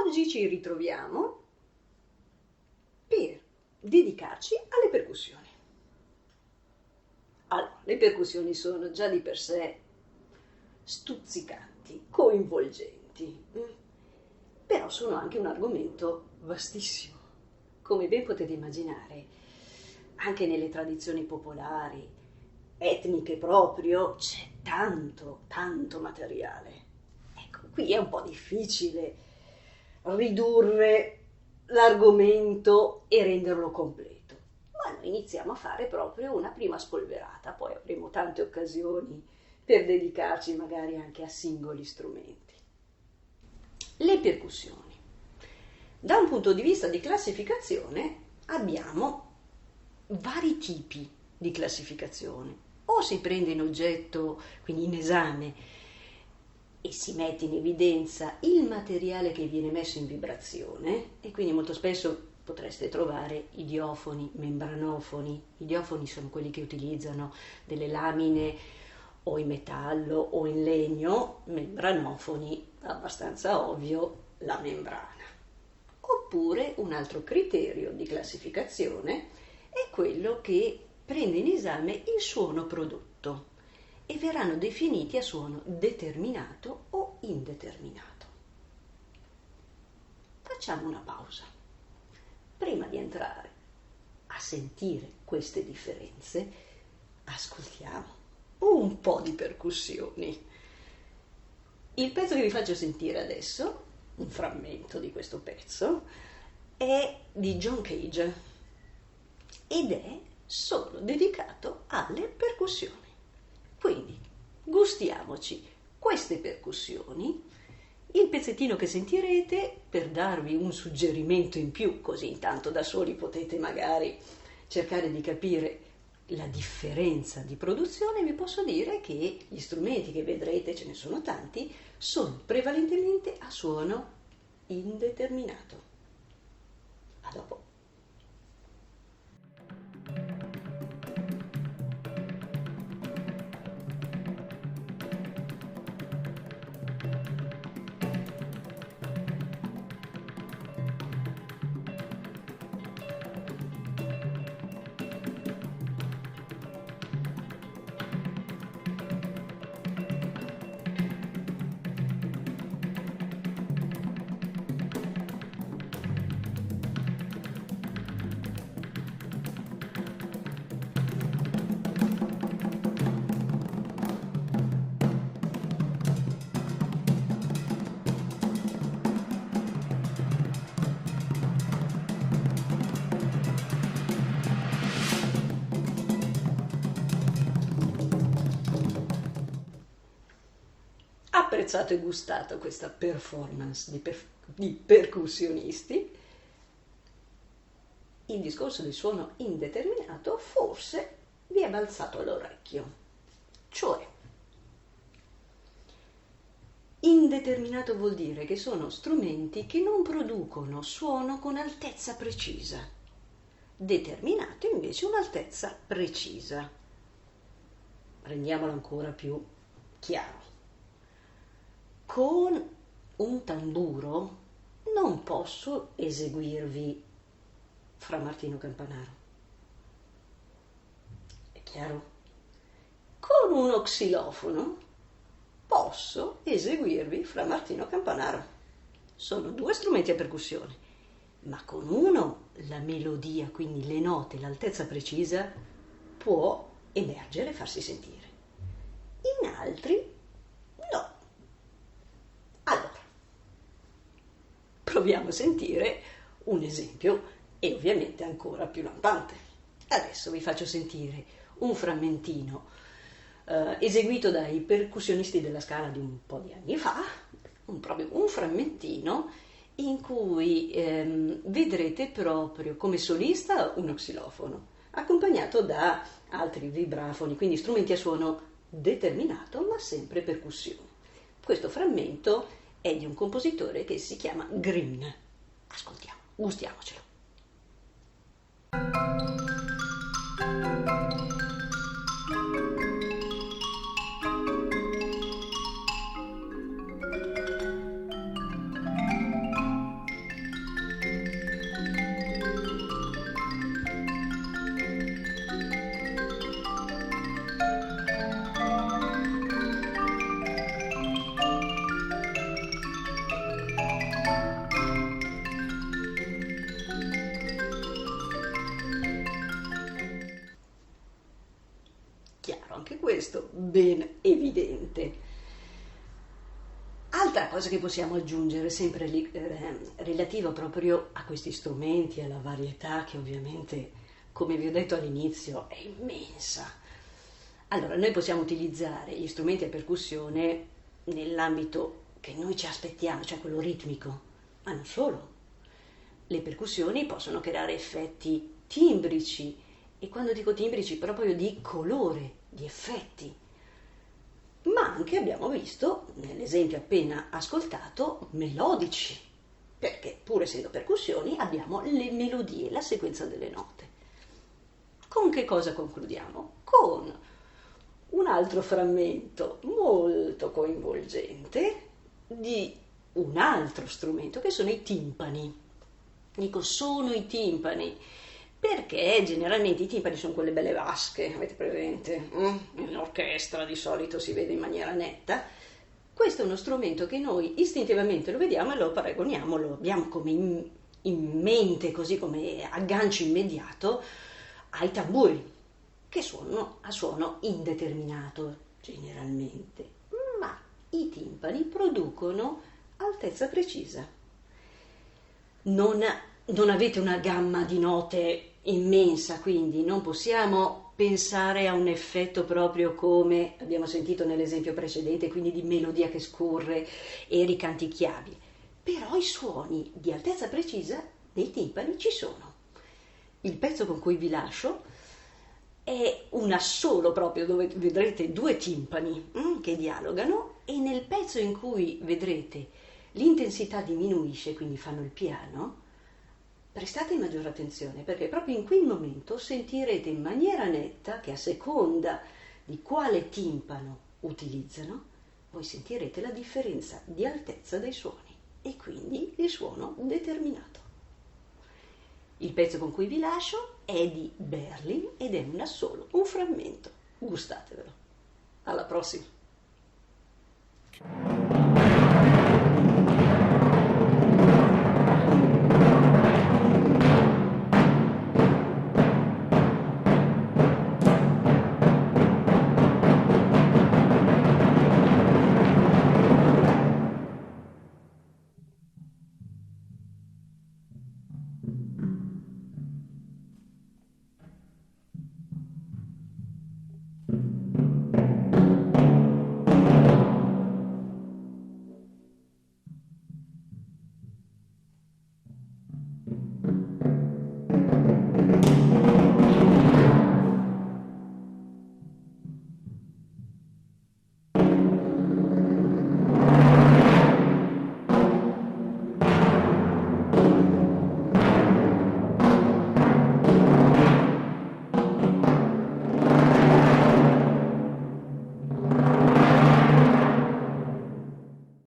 Oggi ci ritroviamo per dedicarci alle percussioni. Allora, le percussioni sono già di per sé stuzzicanti, coinvolgenti, però sono anche un argomento vastissimo. Come ben potete immaginare, anche nelle tradizioni popolari, etniche proprio, c'è tanto materiale. Ecco, qui è un po' difficile ridurre l'argomento e renderlo completo, ma noi iniziamo a fare proprio una prima spolverata, poi avremo tante occasioni per dedicarci magari anche a singoli strumenti. Le percussioni. Da un punto di vista di classificazione abbiamo vari tipi di classificazione. O si prende in oggetto, quindi in esame, e si mette in evidenza il materiale che viene messo in vibrazione, e quindi molto spesso potreste trovare idiofoni, membranofoni. Idiofoni sono quelli che utilizzano delle lamine o in metallo o in legno, membranofoni, abbastanza ovvio, la membrana. Oppure un altro criterio di classificazione è quello che prende in esame il suono prodotto e verranno definiti a suono determinato o indeterminato. Facciamo una pausa. Prima di entrare a sentire queste differenze, ascoltiamo un po' di percussioni. Il pezzo che vi faccio sentire adesso, un frammento di questo pezzo, è di John Cage ed è solo dedicato alle percussioni. Quindi gustiamoci queste percussioni, il pezzettino che sentirete per darvi un suggerimento in più, così intanto da soli potete magari cercare di capire la differenza di produzione. Vi posso dire che gli strumenti che vedrete, ce ne sono tanti, sono prevalentemente a suono indeterminato. A dopo. Apprezzato e gustato questa performance di percussionisti, il discorso del suono indeterminato forse vi è balzato all'orecchio. Cioè, indeterminato vuol dire che sono strumenti che non producono suono con altezza precisa. Determinato invece un'altezza precisa. Rendiamolo ancora più chiaro. Con un tamburo non posso eseguirvi Fra Martino Campanaro. È chiaro? Con uno xilofono posso eseguirvi Fra Martino Campanaro. Sono due strumenti a percussione, ma con uno la melodia, quindi le note, l'altezza precisa, può emergere e farsi sentire. In altri no. Allora, proviamo a sentire un esempio e ovviamente ancora più lampante. Adesso vi faccio sentire un frammentino eseguito dai percussionisti della Scala di un po' di anni fa, proprio un frammentino in cui vedrete proprio come solista uno xilofono, accompagnato da altri vibrafoni, quindi strumenti a suono determinato ma sempre percussione. Questo frammento è di un compositore che si chiama Grimm. Ascoltiamo, gustiamocelo. ben evidente. Altra cosa che possiamo aggiungere, sempre relativo proprio a questi strumenti, alla varietà che ovviamente, come vi ho detto all'inizio, è immensa. Allora, noi possiamo utilizzare gli strumenti a percussione nell'ambito che noi ci aspettiamo, cioè quello ritmico, ma non solo. Le percussioni possono creare effetti timbrici, e quando dico timbrici proprio di colore, di effetti. Ma anche abbiamo visto, nell'esempio appena ascoltato, melodici, perché pur essendo percussioni abbiamo le melodie, la sequenza delle note. Con che cosa concludiamo? Con un altro frammento molto coinvolgente di un altro strumento che sono i timpani. Dico sono i timpani perché generalmente i timpani sono quelle belle vasche, avete presente? In orchestra di solito si vede in maniera netta. Questo è uno strumento che noi istintivamente lo vediamo e lo paragoniamo, lo abbiamo come in mente, così come aggancio immediato ai tamburi, che suonano a suono indeterminato generalmente, ma i timpani producono altezza precisa. Non avete una gamma di note immensa, quindi non possiamo pensare a un effetto proprio come abbiamo sentito nell'esempio precedente, quindi di melodia che scorre e ricanticchiabile. Però i suoni di altezza precisa dei timpani ci sono. Il pezzo con cui vi lascio è un assolo proprio dove vedrete due timpani che dialogano, e nel pezzo in cui vedrete l'intensità diminuisce, quindi fanno il piano, prestate maggiore attenzione perché proprio in quel momento sentirete in maniera netta che a seconda di quale timpano utilizzano, voi sentirete la differenza di altezza dei suoni e quindi il suono determinato. Il pezzo con cui vi lascio è di Berlin ed è un assolo, un frammento. Gustatevelo. Alla prossima!